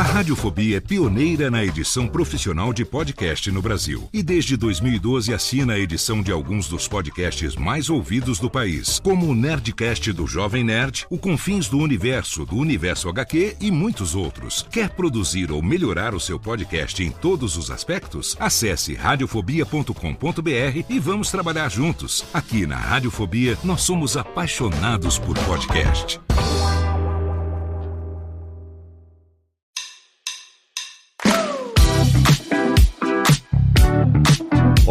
A Radiofobia é pioneira na edição profissional de podcast no Brasil. E desde 2012 assina a edição de alguns dos podcasts mais ouvidos do país, como o Nerdcast do Jovem Nerd, o Confins do Universo HQ e muitos outros. Quer produzir ou melhorar o seu podcast em todos os aspectos? Acesse radiofobia.com.br e vamos trabalhar juntos. Aqui na Radiofobia, nós somos apaixonados por podcast.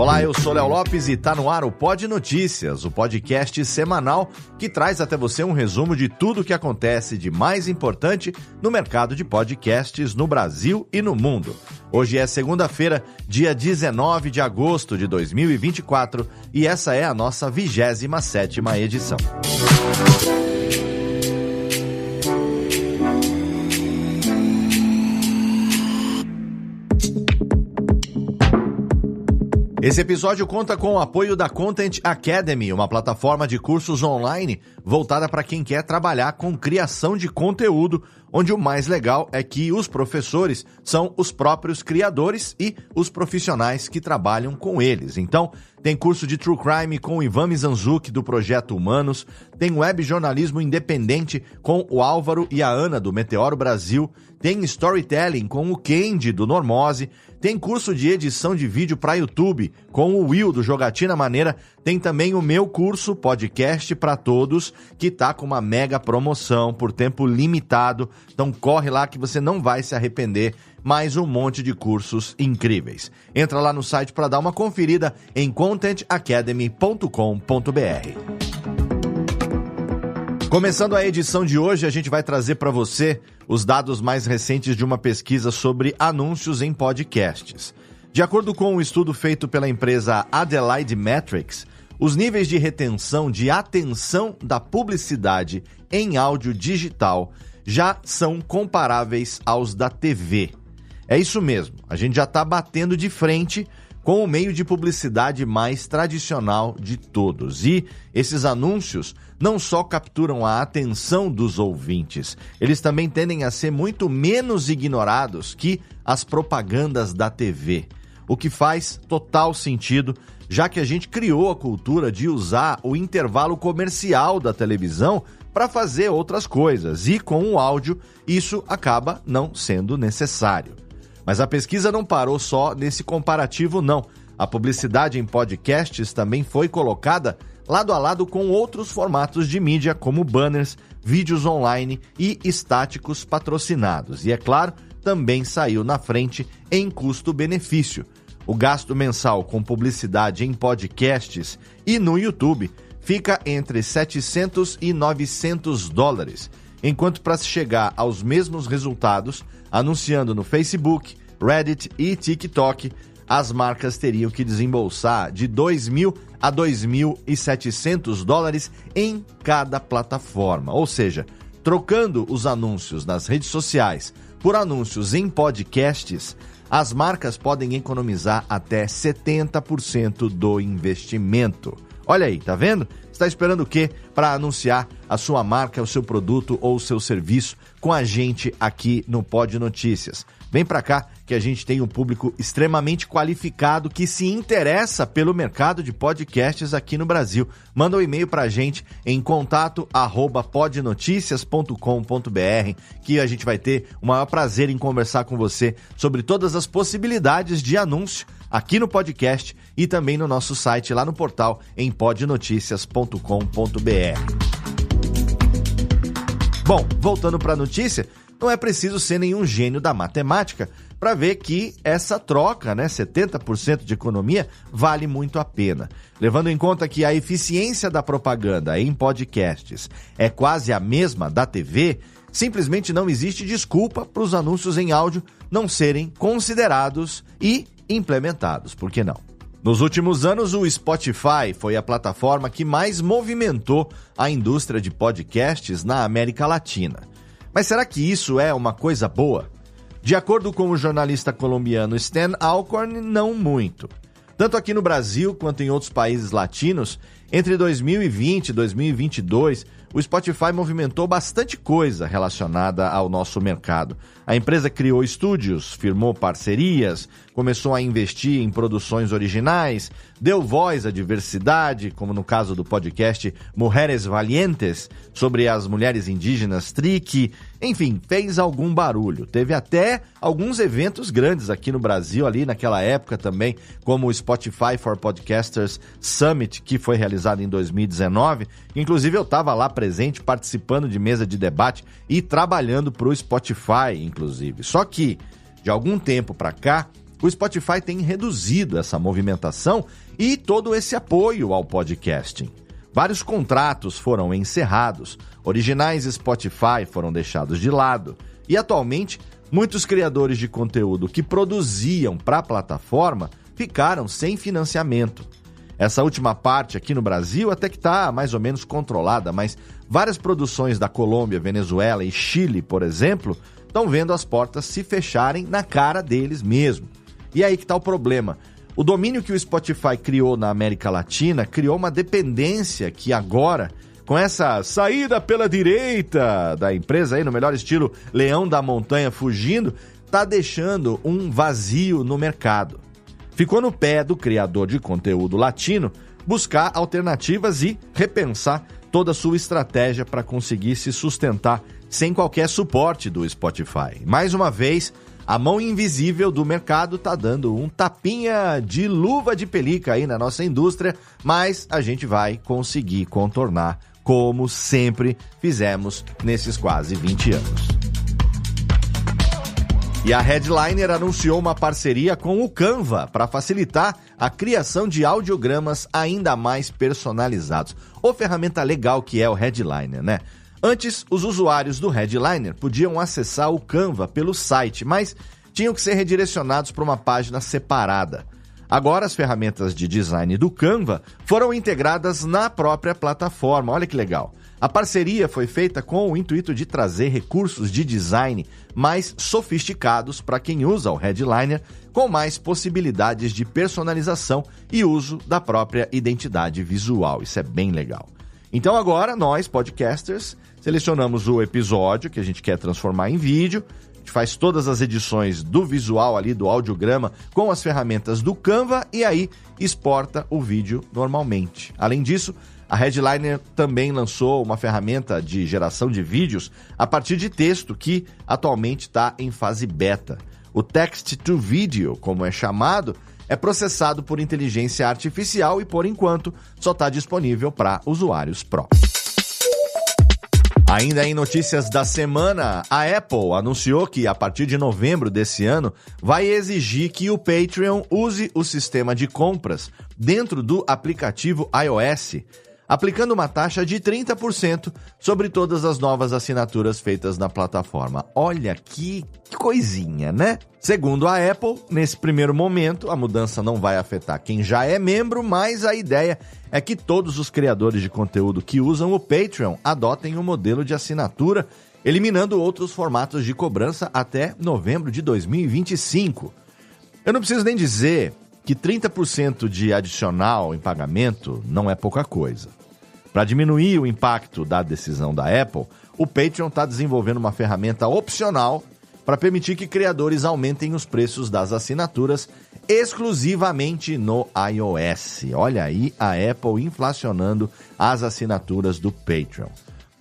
Olá, eu sou Léo Lopes e tá no ar o Pod Notícias, o podcast semanal que traz até você um resumo de tudo o que acontece de mais importante no mercado de podcasts no Brasil e no mundo. Hoje é segunda-feira, dia 19 de agosto de 2024 e essa é a nossa 27ª edição. Esse episódio conta com o apoio da Content Academy, uma plataforma de cursos online voltada para quem quer trabalhar com criação de conteúdo, onde o mais legal é que os professores são os próprios criadores e os profissionais que trabalham com eles. Então, tem curso de True Crime com o Ivan Mizanzuki, do Projeto Humanos, tem web jornalismo independente com o Álvaro e a Ana, do Meteoro Brasil, tem Storytelling com o Kendi, do Normose, tem curso de edição de vídeo para YouTube com o Will, do Jogatina Maneira, tem também o meu curso Podcast para Todos, que tá com uma mega promoção por tempo limitado, então corre lá que você não vai se arrepender, mais um monte de cursos incríveis. Entra lá no site para dar uma conferida em contentacademy.com.br. Começando a edição de hoje, a gente vai trazer para você os dados mais recentes de uma pesquisa sobre anúncios em podcasts. De acordo com um estudo feito pela empresa Adelaide Metrics, os níveis de retenção de atenção da publicidade em áudio digital já são comparáveis aos da TV. É isso mesmo, a gente já está batendo de frente com o meio de publicidade mais tradicional de todos. E esses anúncios não só capturam a atenção dos ouvintes, eles também tendem a ser muito menos ignorados que as propagandas da TV. O que faz total sentido, já que a gente criou a cultura de usar o intervalo comercial da televisão para fazer outras coisas. E com o áudio, isso acaba não sendo necessário. Mas a pesquisa não parou só nesse comparativo, não. A publicidade em podcasts também foi colocada lado a lado com outros formatos de mídia, como banners, vídeos online e estáticos patrocinados. E, é claro, também saiu na frente em custo-benefício. O gasto mensal com publicidade em podcasts e no YouTube fica entre $700 e $900, enquanto para se chegar aos mesmos resultados, anunciando no Facebook, Reddit e TikTok, as marcas teriam que desembolsar de $2.000 a $2.700 em cada plataforma. Ou seja, trocando os anúncios nas redes sociais por anúncios em podcasts, as marcas podem economizar até 70% do investimento. Olha aí, tá vendo? Está esperando o quê para anunciar a sua marca, o seu produto ou o seu serviço com a gente aqui no Pod Notícias? Vem para cá que a gente tem um público extremamente qualificado que se interessa pelo mercado de podcasts aqui no Brasil. Manda um e-mail para a gente em contato@podnoticias.com.br que a gente vai ter o maior prazer em conversar com você sobre todas as possibilidades de anúncio aqui no podcast e também no nosso site lá no portal em podnoticias.com.br. Bom, voltando para a notícia, não é preciso ser nenhum gênio da matemática para ver que essa troca, 70% de economia, vale muito a pena. Levando em conta que a eficiência da propaganda em podcasts é quase a mesma da TV, simplesmente não existe desculpa para os anúncios em áudio não serem considerados e implementados. Por que não? Nos últimos anos, o Spotify foi a plataforma que mais movimentou a indústria de podcasts na América Latina. Mas será que isso é uma coisa boa? De acordo com o jornalista colombiano Stan Alcorn, não muito. Tanto aqui no Brasil quanto em outros países latinos, entre 2020 e 2022, o Spotify movimentou bastante coisa relacionada ao nosso mercado. A empresa criou estúdios, firmou parcerias, começou a investir em produções originais, deu voz à diversidade, como no caso do podcast Mujeres Valientes, sobre as mulheres indígenas Triqui, enfim, fez algum barulho. Teve até alguns eventos grandes aqui no Brasil, ali naquela época também, como o Spotify for Podcasters Summit, que foi realizado em 2019. Inclusive eu estava lá presente, participando de mesa de debate e trabalhando para o Spotify, inclusive. Só que, de algum tempo para cá, o Spotify tem reduzido essa movimentação e todo esse apoio ao podcasting. Vários contratos foram encerrados, originais Spotify foram deixados de lado e, atualmente, muitos criadores de conteúdo que produziam para a plataforma ficaram sem financiamento. Essa última parte aqui no Brasil até que está mais ou menos controlada, mas várias produções da Colômbia, Venezuela e Chile, por exemplo, estão vendo as portas se fecharem na cara deles mesmo. E aí que está o problema. O domínio que o Spotify criou na América Latina criou uma dependência que agora, com essa saída pela direita da empresa, aí no melhor estilo Leão da Montanha fugindo, está deixando um vazio no mercado. Ficou no pé do criador de conteúdo latino buscar alternativas e repensar toda a sua estratégia para conseguir se sustentar sem qualquer suporte do Spotify. Mais uma vez, a mão invisível do mercado está dando um tapinha de luva de pelica aí na nossa indústria, mas a gente vai conseguir contornar, como sempre fizemos nesses quase 20 anos. E a Headliner anunciou uma parceria com o Canva para facilitar a criação de audiogramas ainda mais personalizados. Ô ferramenta legal que é o Headliner, né? Antes, os usuários do Headliner podiam acessar o Canva pelo site, mas tinham que ser redirecionados para uma página separada. Agora, as ferramentas de design do Canva foram integradas na própria plataforma. Olha que legal. A parceria foi feita com o intuito de trazer recursos de design mais sofisticados para quem usa o Headliner, com mais possibilidades de personalização e uso da própria identidade visual. Isso é bem legal. Então agora, nós, podcasters, selecionamos o episódio que a gente quer transformar em vídeo, a gente faz todas as edições do visual ali, do audiograma, com as ferramentas do Canva e aí exporta o vídeo normalmente. Além disso, a Headliner também lançou uma ferramenta de geração de vídeos a partir de texto que atualmente está em fase beta. O Text to Video, como é chamado, é processado por inteligência artificial e, por enquanto, só está disponível para usuários Pro. Ainda em notícias da semana, a Apple anunciou que, a partir de novembro desse ano, vai exigir que o Patreon use o sistema de compras dentro do aplicativo iOS, aplicando uma taxa de 30% sobre todas as novas assinaturas feitas na plataforma. Olha que coisinha, né? Segundo a Apple, nesse primeiro momento, a mudança não vai afetar quem já é membro, mas a ideia é que todos os criadores de conteúdo que usam o Patreon adotem o modelo de assinatura, eliminando outros formatos de cobrança até novembro de 2025. Eu não preciso nem dizer que 30% de adicional em pagamento não é pouca coisa. Para diminuir o impacto da decisão da Apple, o Patreon está desenvolvendo uma ferramenta opcional para permitir que criadores aumentem os preços das assinaturas exclusivamente no iOS. Olha aí a Apple inflacionando as assinaturas do Patreon.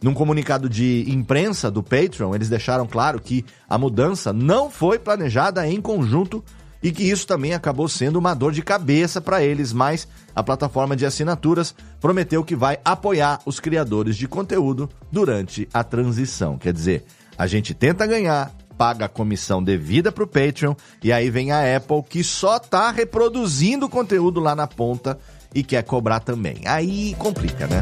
Num comunicado de imprensa do Patreon, eles deixaram claro que a mudança não foi planejada em conjunto e que isso também acabou sendo uma dor de cabeça para eles, mas a plataforma de assinaturas prometeu que vai apoiar os criadores de conteúdo durante a transição. Quer dizer, a gente tenta ganhar, paga a comissão devida para o Patreon e aí vem a Apple que só está reproduzindo o conteúdo lá na ponta e quer cobrar também. Aí complica, né?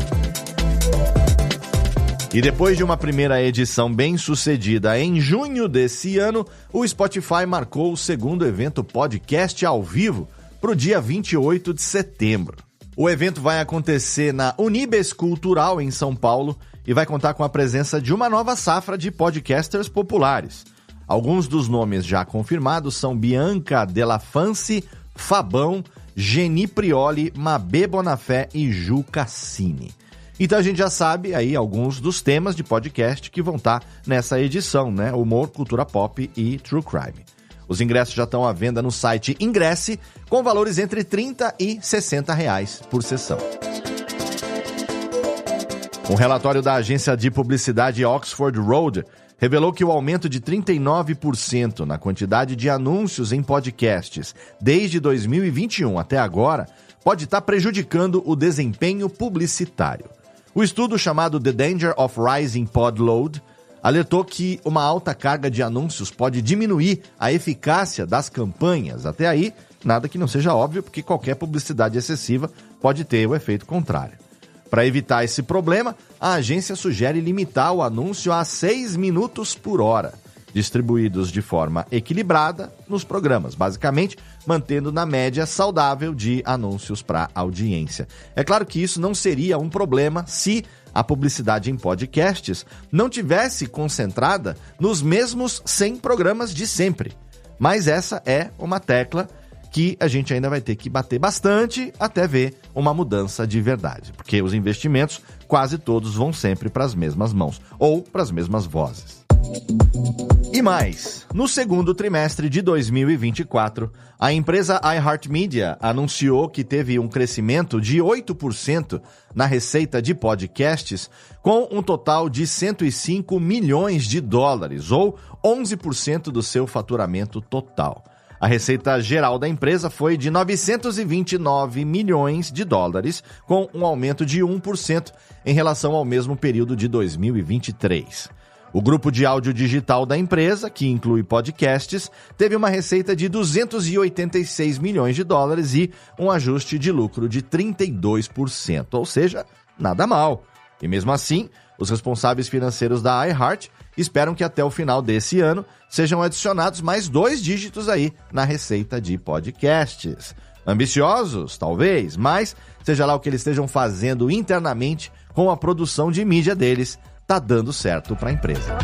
E depois de uma primeira edição bem sucedida em junho desse ano, o Spotify marcou o segundo evento podcast ao vivo para o dia 28 de setembro. O evento vai acontecer na Unibes Cultural, em São Paulo, e vai contar com a presença de uma nova safra de podcasters populares. Alguns dos nomes já confirmados são Bianca Della Fancy, Fabão, Geni Prioli, Mabê Bonafé e Ju Cassini. Então a gente já sabe aí alguns dos temas de podcast que vão estar nessa edição, né? Humor, cultura pop e true crime. Os ingressos já estão à venda no site Ingresse, com valores entre R$30 e R$60 por sessão. Um relatório da agência de publicidade Oxford Road revelou que o aumento de 39% na quantidade de anúncios em podcasts desde 2021 até agora pode estar prejudicando o desempenho publicitário. O estudo chamado The Danger of Rising Pod Load alertou que uma alta carga de anúncios pode diminuir a eficácia das campanhas. Até aí, nada que não seja óbvio, porque qualquer publicidade excessiva pode ter o efeito contrário. Para evitar esse problema, a agência sugere limitar o anúncio a 6 minutos por hora, distribuídos de forma equilibrada nos programas, basicamente mantendo na média saudável de anúncios para audiência. É claro que isso não seria um problema se a publicidade em podcasts não tivesse concentrada nos mesmos 100 programas de sempre. Mas essa é uma tecla que a gente ainda vai ter que bater bastante até ver uma mudança de verdade, porque os investimentos quase todos vão sempre para as mesmas mãos ou para as mesmas vozes. E mais, no segundo trimestre de 2024, a empresa iHeartMedia anunciou que teve um crescimento de 8% na receita de podcasts, com um total de $105 milhões, ou 11% do seu faturamento total. A receita geral da empresa foi de $929 milhões, com um aumento de 1% em relação ao mesmo período de 2023. O grupo de áudio digital da empresa, que inclui podcasts, teve uma receita de $286 milhões e um ajuste de lucro de 32%, ou seja, nada mal. E mesmo assim, os responsáveis financeiros da iHeart esperam que até o final desse ano sejam adicionados mais 2 dígitos aí na receita de podcasts. Ambiciosos, talvez, mas seja lá o que eles estejam fazendo internamente com a produção de mídia deles, tá dando certo para a empresa.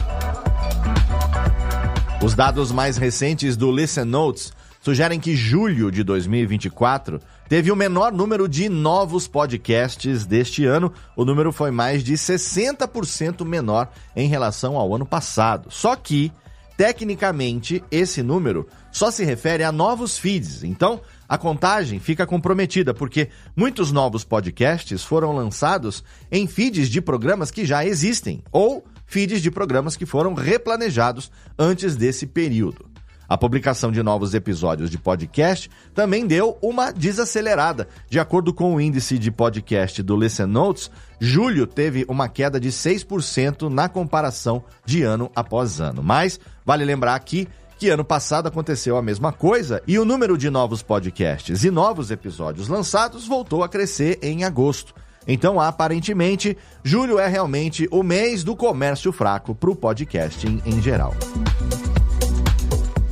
Os dados mais recentes do Listen Notes sugerem que julho de 2024 teve o menor número de novos podcasts deste ano. O número foi mais de 60% menor em relação ao ano passado. Só que, tecnicamente, esse número só se refere a novos feeds. Então, a contagem fica comprometida, porque muitos novos podcasts foram lançados em feeds de programas que já existem, ou feeds de programas que foram replanejados antes desse período. A publicação de novos episódios de podcast também deu uma desacelerada. De acordo com o índice de podcast do Listen Notes, julho teve uma queda de 6% na comparação de ano após ano. Mas vale lembrar aqui que ano passado aconteceu a mesma coisa e o número de novos podcasts e novos episódios lançados voltou a crescer em agosto. Então, aparentemente, julho é realmente o mês do comércio fraco para o podcasting em geral.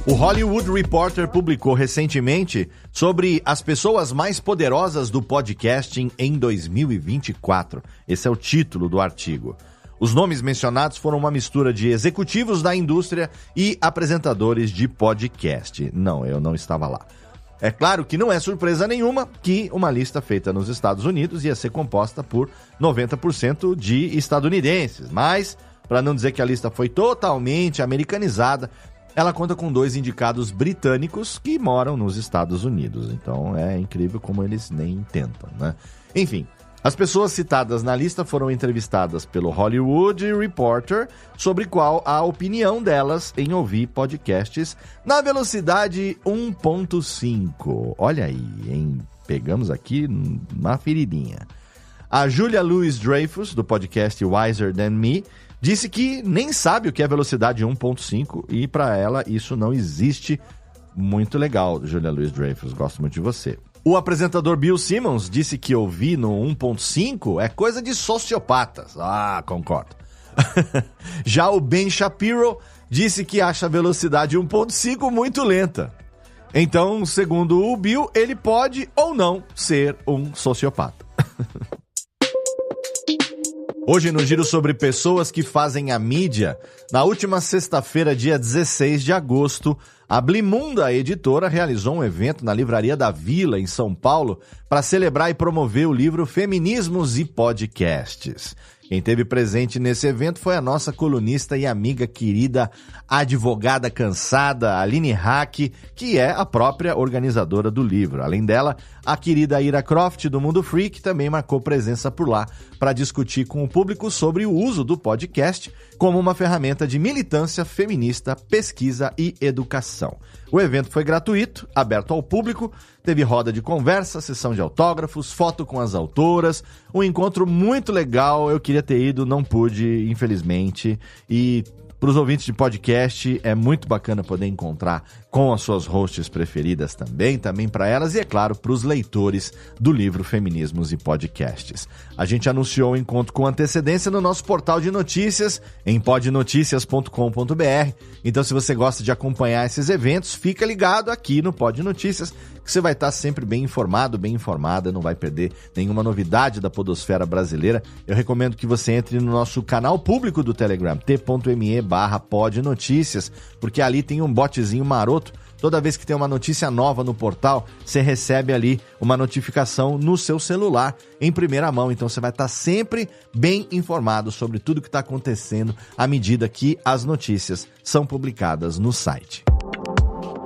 O Hollywood Reporter publicou recentemente sobre as pessoas mais poderosas do podcasting em 2024. Esse é o título do artigo. Os nomes mencionados foram uma mistura de executivos da indústria e apresentadores de podcast. Não, eu não estava lá. É claro que não é surpresa nenhuma que uma lista feita nos Estados Unidos ia ser composta por 90% de estadunidenses. Mas, para não dizer que a lista foi totalmente americanizada, ela conta com 2 indicados britânicos que moram nos Estados Unidos. Então é incrível como eles nem tentam, né? Enfim, as pessoas citadas na lista foram entrevistadas pelo Hollywood Reporter sobre qual a opinião delas em ouvir podcasts na velocidade 1.5. Olha aí, hein? Pegamos aqui uma feridinha. A Julia Louis-Dreyfus, do podcast Wiser Than Me, disse que nem sabe o que é velocidade 1.5 e para ela isso não existe. Muito legal, Julia Louis-Dreyfus, gosto muito de você. O apresentador Bill Simmons disse que ouvir no 1.5 é coisa de sociopatas. Ah, concordo. Já o Ben Shapiro disse que acha a velocidade 1.5 muito lenta. Então, segundo o Bill, ele pode ou não ser um sociopata. Hoje no giro sobre pessoas que fazem a mídia, na última sexta-feira, dia 16 de agosto, a Blimunda Editora realizou um evento na Livraria da Vila, em São Paulo, para celebrar e promover o livro Feminismos e Podcasts. Quem esteve presente nesse evento foi a nossa colunista e amiga querida, advogada cansada, Aline Hack, que é a própria organizadora do livro. Além dela, a querida Ira Croft, do Mundo Freak, também marcou presença por lá para discutir com o público sobre o uso do podcast como uma ferramenta de militância feminista, pesquisa e educação. O evento foi gratuito, aberto ao público, teve roda de conversa, sessão de autógrafos, foto com as autoras, um encontro muito legal. Eu queria ter ido, não pude, infelizmente, e para os ouvintes de podcast é muito bacana poder encontrar com as suas hosts preferidas também para elas e, é claro, para os leitores do livro Feminismos e Podcasts. A gente anunciou o encontro com antecedência no nosso portal de notícias, em podnoticias.com.br. Então, se você gosta de acompanhar esses eventos, fica ligado aqui no Pod Notícias, que você vai estar sempre bem informado, bem informada, não vai perder nenhuma novidade da podosfera brasileira. Eu recomendo que você entre no nosso canal público do Telegram, t.me/podnoticias, porque ali tem um botzinho maroto. Toda vez que tem uma notícia nova no portal, você recebe ali uma notificação no seu celular em primeira mão. Então você vai estar sempre bem informado sobre tudo que está acontecendo à medida que as notícias são publicadas no site.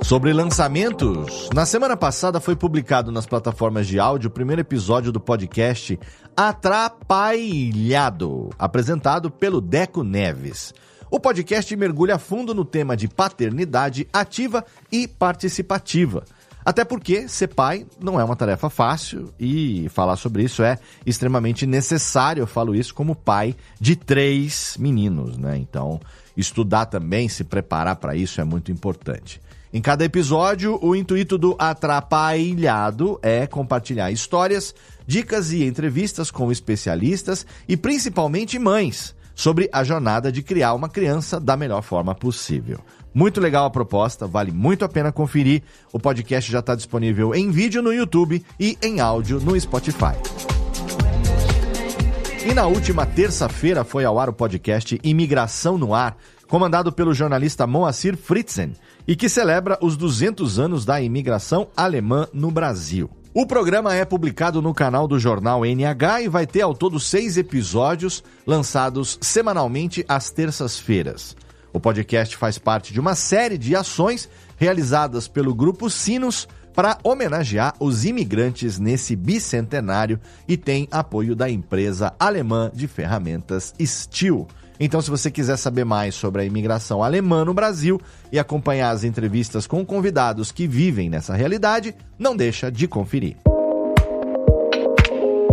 Sobre lançamentos, na semana passada foi publicado nas plataformas de áudio o primeiro episódio do podcast Atrapalhado, apresentado pelo Deco Neves. O podcast mergulha a fundo no tema de paternidade ativa e participativa. Até porque ser pai não é uma tarefa fácil e falar sobre isso é extremamente necessário. Eu falo isso como pai de 3 meninos, né? Então, estudar também, se preparar para isso é muito importante. Em cada episódio, o intuito do Atrapalhado é compartilhar histórias, dicas e entrevistas com especialistas e principalmente mães sobre a jornada de criar uma criança da melhor forma possível. Muito legal a proposta, vale muito a pena conferir. O podcast já está disponível em vídeo no YouTube e em áudio no Spotify. E na última terça-feira foi ao ar o podcast Imigração no Ar, comandado pelo jornalista Moacir Fritzen, e que celebra os 200 anos da imigração alemã no Brasil. O programa é publicado no canal do jornal NH e vai ter ao todo 6 episódios lançados semanalmente às terças-feiras. O podcast faz parte de uma série de ações realizadas pelo Grupo Sinos para homenagear os imigrantes nesse bicentenário e tem apoio da empresa alemã de ferramentas Stihl. Então, se você quiser saber mais sobre a imigração alemã no Brasil e acompanhar as entrevistas com convidados que vivem nessa realidade, não deixa de conferir.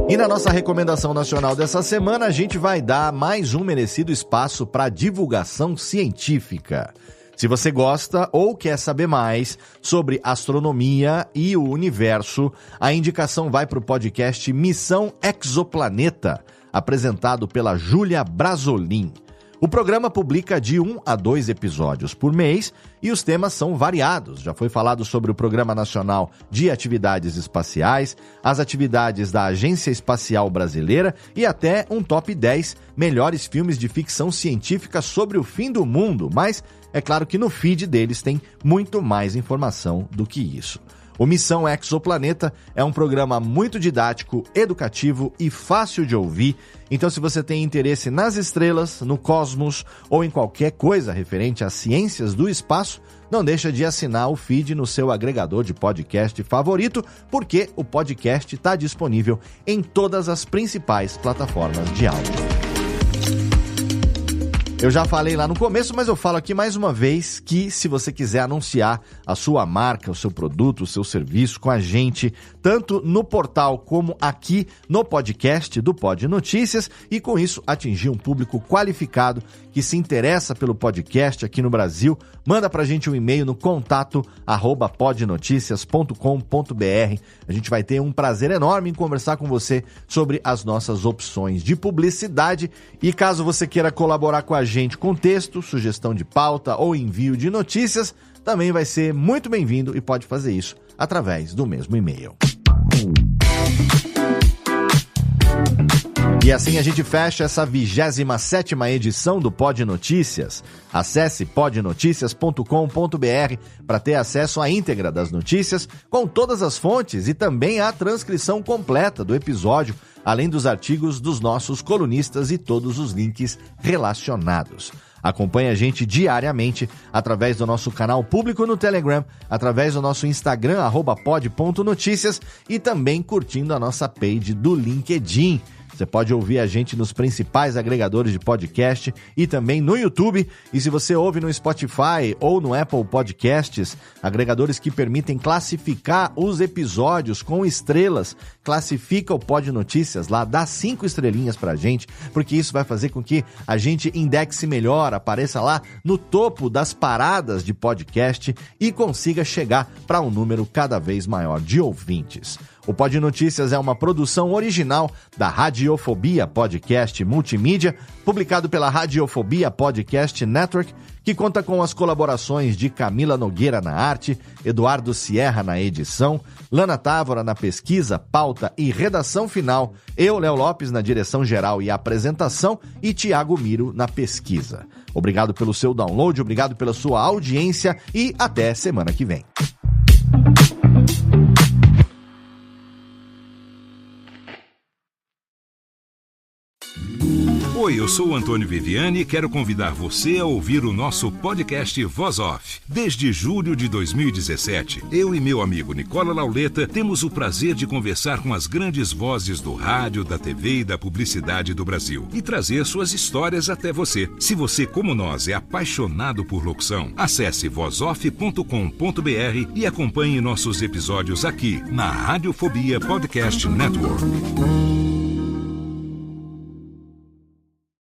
E na nossa recomendação nacional dessa semana, a gente vai dar mais um merecido espaço para divulgação científica. Se você gosta ou quer saber mais sobre astronomia e o universo, a indicação vai para o podcast Missão Exoplaneta, apresentado pela Júlia Brasolin. O programa publica de 1 a 2 episódios por mês e os temas são variados. Já foi falado sobre o Programa Nacional de Atividades Espaciais, as atividades da Agência Espacial Brasileira e até um top 10 melhores filmes de ficção científica sobre o fim do mundo. Mas é claro que no feed deles tem muito mais informação do que isso. O Missão Exoplaneta é um programa muito didático, educativo e fácil de ouvir. Então, se você tem interesse nas estrelas, no cosmos ou em qualquer coisa referente às ciências do espaço, não deixa de assinar o feed no seu agregador de podcast favorito, porque o podcast está disponível em todas as principais plataformas de áudio. Eu já falei lá no começo, mas eu falo aqui mais uma vez que se você quiser anunciar a sua marca, o seu produto, o seu serviço com a gente, tanto no portal como aqui no podcast do Pod Notícias, e com isso atingir um público qualificado que se interessa pelo podcast aqui no Brasil, manda pra gente um e-mail no contato@podnoticias.com.br. A gente vai ter um prazer enorme em conversar com você sobre as nossas opções de publicidade. E caso você queira colaborar com a gente com texto, sugestão de pauta ou envio de notícias, também vai ser muito bem-vindo e pode fazer isso através do mesmo e-mail. E assim a gente fecha essa 27ª edição do Pod Notícias. Acesse podnoticias.com.br para ter acesso à íntegra das notícias, com todas as fontes e também a transcrição completa do episódio, além dos artigos dos nossos colunistas e todos os links relacionados. Acompanhe a gente diariamente através do nosso canal público no Telegram, através do nosso Instagram, @pod.noticias, e também curtindo a nossa page do LinkedIn. Você pode ouvir a gente nos principais agregadores de podcast e também no YouTube. E se você ouve no Spotify ou no Apple Podcasts, agregadores que permitem classificar os episódios com estrelas, classifica o Pod Notícias lá, dá 5 estrelinhas pra gente, porque isso vai fazer com que a gente indexe melhor, apareça lá no topo das paradas de podcast e consiga chegar para um número cada vez maior de ouvintes. O Pod Notícias é uma produção original da Radiofobia Podcast Multimídia, publicado pela Radiofobia Podcast Network, que conta com as colaborações de Camila Nogueira na arte, Eduardo Sierra na edição, Lana Távora na pesquisa, pauta e redação final, eu, Léo Lopes, na direção geral e apresentação, e Tiago Miro na pesquisa. Obrigado pelo seu download, obrigado pela sua audiência e até semana que vem. Oi, eu sou o Antônio Viviani e quero convidar você a ouvir o nosso podcast Voz Off. Desde julho de 2017, eu e meu amigo Nicola Lauleta temos o prazer de conversar com as grandes vozes do rádio, da TV e da publicidade do Brasil e trazer suas histórias até você. Se você, como nós, é apaixonado por locução, acesse vozoff.com.br e acompanhe nossos episódios aqui na Radiofobia Podcast Network.